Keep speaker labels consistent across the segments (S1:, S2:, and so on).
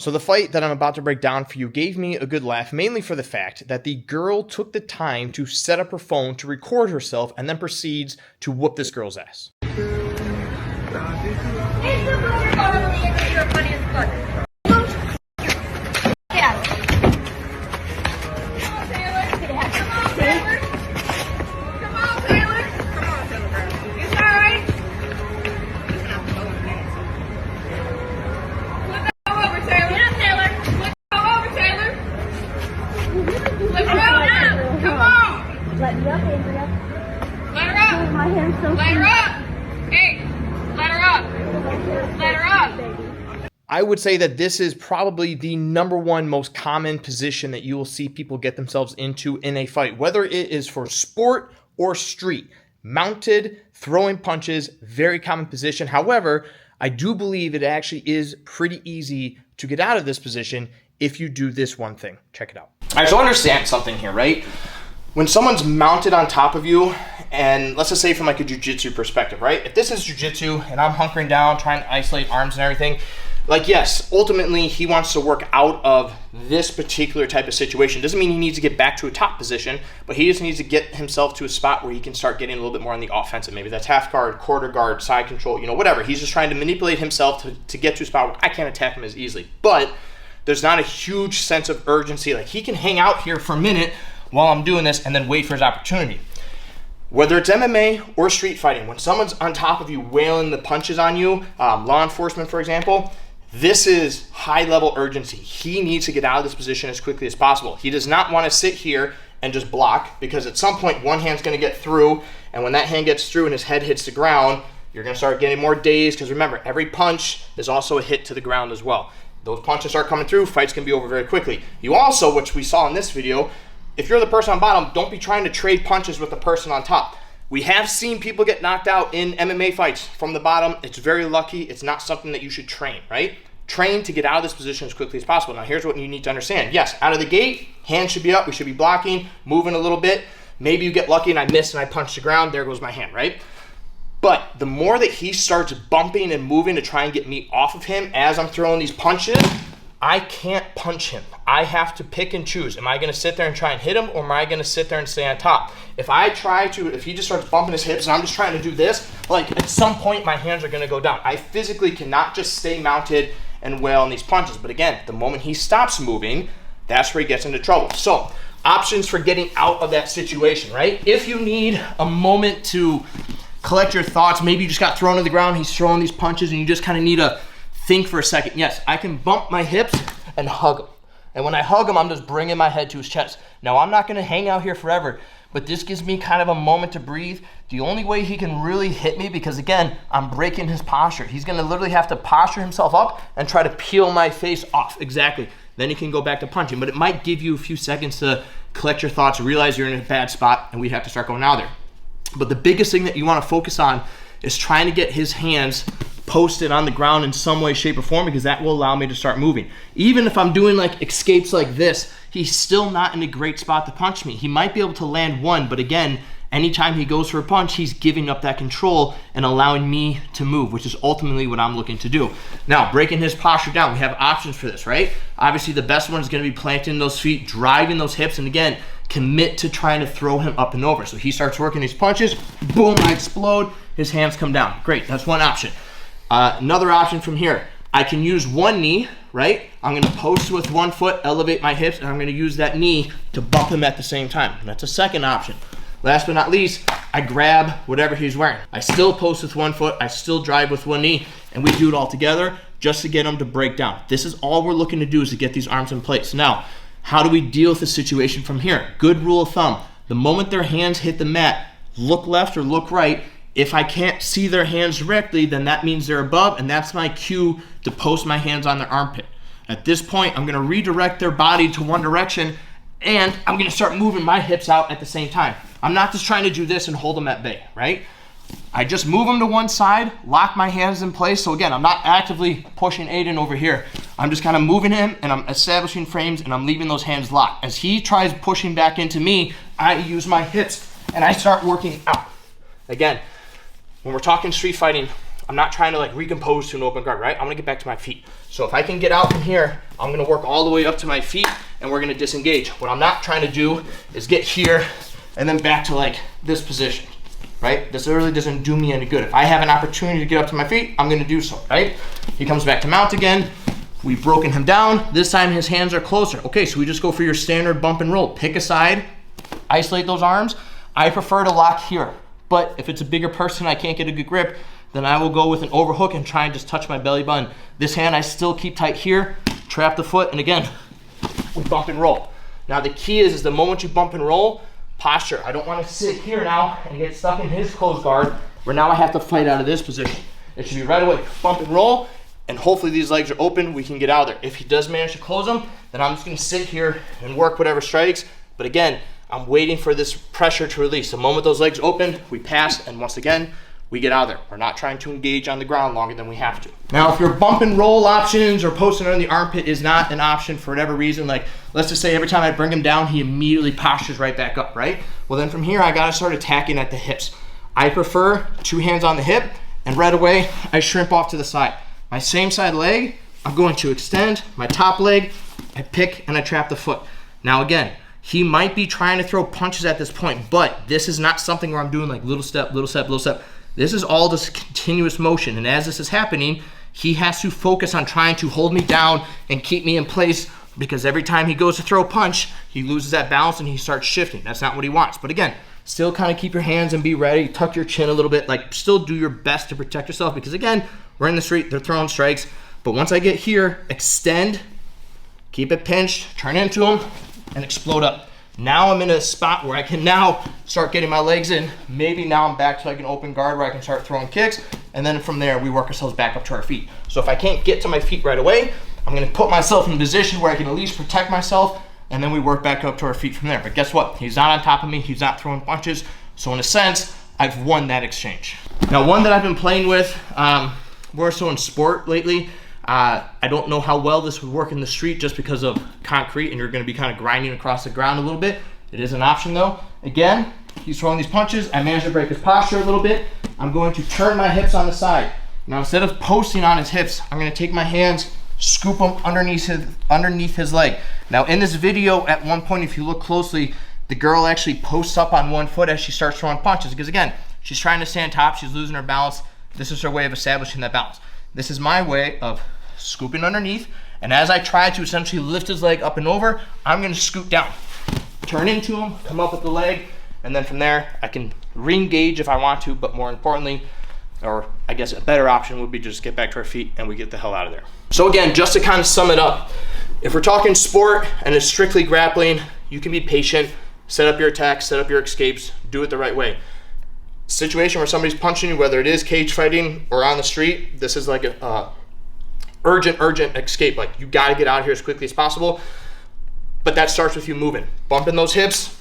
S1: So the fight that I'm about to break down for you gave me a good laugh, mainly for the fact that the girl took the time to set up her phone to record herself and then proceeds to whoop this girl's ass.
S2: Let me up, Andrea. Let her up. My hand's so
S3: Let her up. Hey, let her up. Let her up.
S1: I would say that this is probably the number one most common position that you will see people get themselves into in a fight, whether it is for sport or street. Mounted, throwing punches, very common position. However, I do believe it actually is pretty easy to get out of this position if you do this one thing. Check it out. All right, so understand something here, right? When someone's mounted on top of you, and let's just say from like a jiu-jitsu perspective, right? If this is jiu-jitsu and I'm hunkering down, trying to isolate arms and everything, like yes, ultimately he wants to work out of this particular type of situation. Doesn't mean he needs to get back to a top position, but he just needs to get himself to a spot where he can start getting a little bit more on the offensive. Maybe that's half guard, quarter guard, side control, whatever. He's just trying to manipulate himself to get to a spot where I can't attack him as easily. But there's not a huge sense of urgency. Like he can hang out here for a minute while I'm doing this and then wait for his opportunity. Whether it's MMA or street fighting, when someone's on top of you wailing the punches on you, law enforcement, for example, this is high level urgency. He needs to get out of this position as quickly as possible. He does not want to sit here and just block, because at some point one hand's going to get through, and when that hand gets through and his head hits the ground, you're going to start getting more dazed, because remember, every punch is also a hit to the ground as well. Those punches start coming through, fights can be over very quickly. You also, which we saw in this video, if you're the person on bottom, don't be trying to trade punches with the person on top. We have seen people get knocked out in MMA fights from the bottom. It's very lucky. It's not something that you should train, right? Train to get out of this position as quickly as possible. Now, here's what you need to understand. Yes, out of the gate, hands should be up. We should be blocking, moving a little bit. Maybe you get lucky and I miss and I punch the ground. There goes my hand, right? But the more that he starts bumping and moving to try and get me off of him as I'm throwing these punches, I can't punch him. I have to pick and choose. Am I going to sit there and try and hit him, or am I going to sit there and stay on top? If he just starts bumping his hips and I'm just trying to do this, like at some point my hands are going to go down. I physically cannot just stay mounted and wail on these punches. But again, the moment he stops moving, that's where he gets into trouble. So options for getting out of that situation, right? If you need a moment to collect your thoughts, maybe you just got thrown to the ground, he's throwing these punches and you just kind of need to think for a second. Yes, I can bump my hips and hug him. And when I hug him, I'm just bringing my head to his chest. Now, I'm not going to hang out here forever, but this gives me kind of a moment to breathe. The only way he can really hit me, because again, I'm breaking his posture. He's going to literally have to posture himself up and try to peel my face off. Exactly. Then he can go back to punching. But it might give you a few seconds to collect your thoughts, realize you're in a bad spot, and we have to start going out there. But the biggest thing that you want to focus on is trying to get his hands posted on the ground in some way, shape, or form, because that will allow me to start moving. Even if I'm doing like escapes like this, he's still not in a great spot to punch me. He might be able to land one, but again, anytime he goes for a punch, he's giving up that control and allowing me to move, which is ultimately what I'm looking to do. Now, breaking his posture down, we have options for this, right? Obviously, the best one is going to be planting those feet, driving those hips, and again, commit to trying to throw him up and over. So he starts working these punches, boom, I explode, his hands come down. Great, that's one option. Another option from here, I can use one knee, right? I'm going to post with one foot, elevate my hips, and I'm going to use that knee to bump him at the same time. And that's a second option. Last but not least, I grab whatever he's wearing. I still post with one foot, I still drive with one knee, and we do it all together just to get him to break down. This is all we're looking to do, is to get these arms in place. Now, how do we deal with the situation from here? Good rule of thumb, the moment their hands hit the mat, look left or look right. If I can't see their hands directly, then that means they're above, and that's my cue to post my hands on their armpit. At this point, I'm going to redirect their body to one direction, and I'm going to start moving my hips out at the same time. I'm not just trying to do this and hold them at bay, right? I just move them to one side, lock my hands in place. So again, I'm not actively pushing Aiden over here. I'm just kind of moving him, and I'm establishing frames, and I'm leaving those hands locked. As he tries pushing back into me, I use my hips, and I start working out. Again, when we're talking street fighting, I'm not trying to like recompose to an open guard, right? I'm gonna get back to my feet. So if I can get out from here, I'm gonna work all the way up to my feet and we're gonna disengage. What I'm not trying to do is get here and then back to like this position, right? This really doesn't do me any good. If I have an opportunity to get up to my feet, I'm gonna do so, right? He comes back to mount again. We've broken him down. This time his hands are closer. Okay, so we just go for your standard bump and roll. Pick a side, isolate those arms. I prefer to lock here, but if it's a bigger person, I can't get a good grip, then I will go with an overhook and try and just touch my belly button. This hand I still keep tight here, trap the foot, and again, we bump and roll. Now the key is the moment you bump and roll, posture. I don't want to sit here now and get stuck in his closed guard where now I have to fight out of this position. It should be right away, bump and roll, and hopefully these legs are open, we can get out of there. If he does manage to close them, then I'm just gonna sit here and work whatever strikes. But again, I'm waiting for this pressure to release. The moment those legs open, we pass, and once again, we get out of there. We're not trying to engage on the ground longer than we have to. Now, if your bump and roll options or posting under the armpit is not an option for whatever reason, like let's just say every time I bring him down, he immediately postures right back up, right? Well, then from here, I gotta start attacking at the hips. I prefer 2 hands on the hip, and right away, I shrimp off to the side. My same side leg, I'm going to extend my top leg, I pick and I trap the foot. Now again, he might be trying to throw punches at this point, but this is not something where I'm doing like little step, little step, little step. This is all just continuous motion. And as this is happening, he has to focus on trying to hold me down and keep me in place, because every time he goes to throw a punch, he loses that balance and he starts shifting. That's not what he wants. But again, still kind of keep your hands and be ready, tuck your chin a little bit, like still do your best to protect yourself, because again, we're in the street, they're throwing strikes. But once I get here, extend, keep it pinched, turn into him, and explode up. Now I'm in a spot where I can now start getting my legs in. Maybe now I'm back to like an open guard where I can start throwing kicks, and then from there we work ourselves back up to our feet. So if I can't get to my feet right away, I'm gonna put myself in a position where I can at least protect myself, and then we work back up to our feet from there. But guess what? He's not on top of me, he's not throwing punches, so in a sense, I've won that exchange. Now, one that I've been playing with, more so in sport lately, I don't know how well this would work in the street just because of concrete and you're gonna be kind of grinding across the ground a little bit. It is an option though. Again, he's throwing these punches. I managed to break his posture a little bit. I'm going to turn my hips on the side. Now, instead of posting on his hips, I'm gonna take my hands, scoop them underneath his leg. Now, in this video, at one point, if you look closely, the girl actually posts up on one foot as she starts throwing punches, because again, she's trying to stay on top, she's losing her balance. This is her way of establishing that balance. This is my way of scooping underneath, and as I try to essentially lift his leg up and over, I'm gonna scoot down, turn into him, come up with the leg, and then from there, I can re-engage if I want to, but more importantly, or I guess a better option would be just get back to our feet and we get the hell out of there. So again, just to kind of sum it up, if we're talking sport and it's strictly grappling, you can be patient, set up your attacks, set up your escapes, do it the right way. Situation where somebody's punching you, whether it is cage fighting or on the street, this is like a urgent escape. Like, you got to get out of here as quickly as possible. But that starts with you moving, bumping those hips,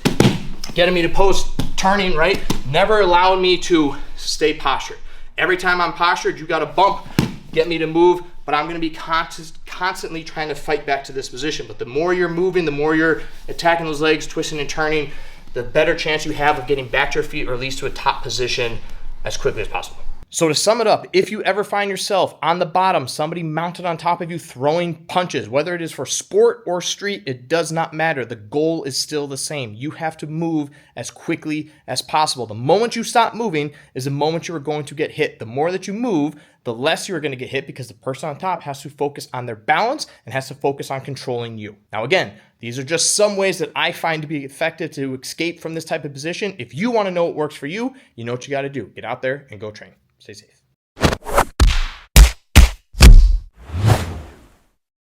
S1: getting me to post, turning, right? Never allowing me to stay postured. Every time I'm postured, you got to bump, get me to move, but I'm going to be constantly trying to fight back to this position. But the more you're moving, the more you're attacking those legs, twisting and turning, the better chance you have of getting back to your feet or at least to a top position as quickly as possible. So to sum it up, if you ever find yourself on the bottom, somebody mounted on top of you throwing punches, whether it is for sport or street, it does not matter. The goal is still the same. You have to move as quickly as possible. The moment you stop moving is the moment you are going to get hit. The more that you move, the less you're going to get hit, because the person on top has to focus on their balance and has to focus on controlling you. Now again, these are just some ways that I find to be effective to escape from this type of position. If you want to know what works for you, you know what you got to do. Get out there and go train. Stay safe.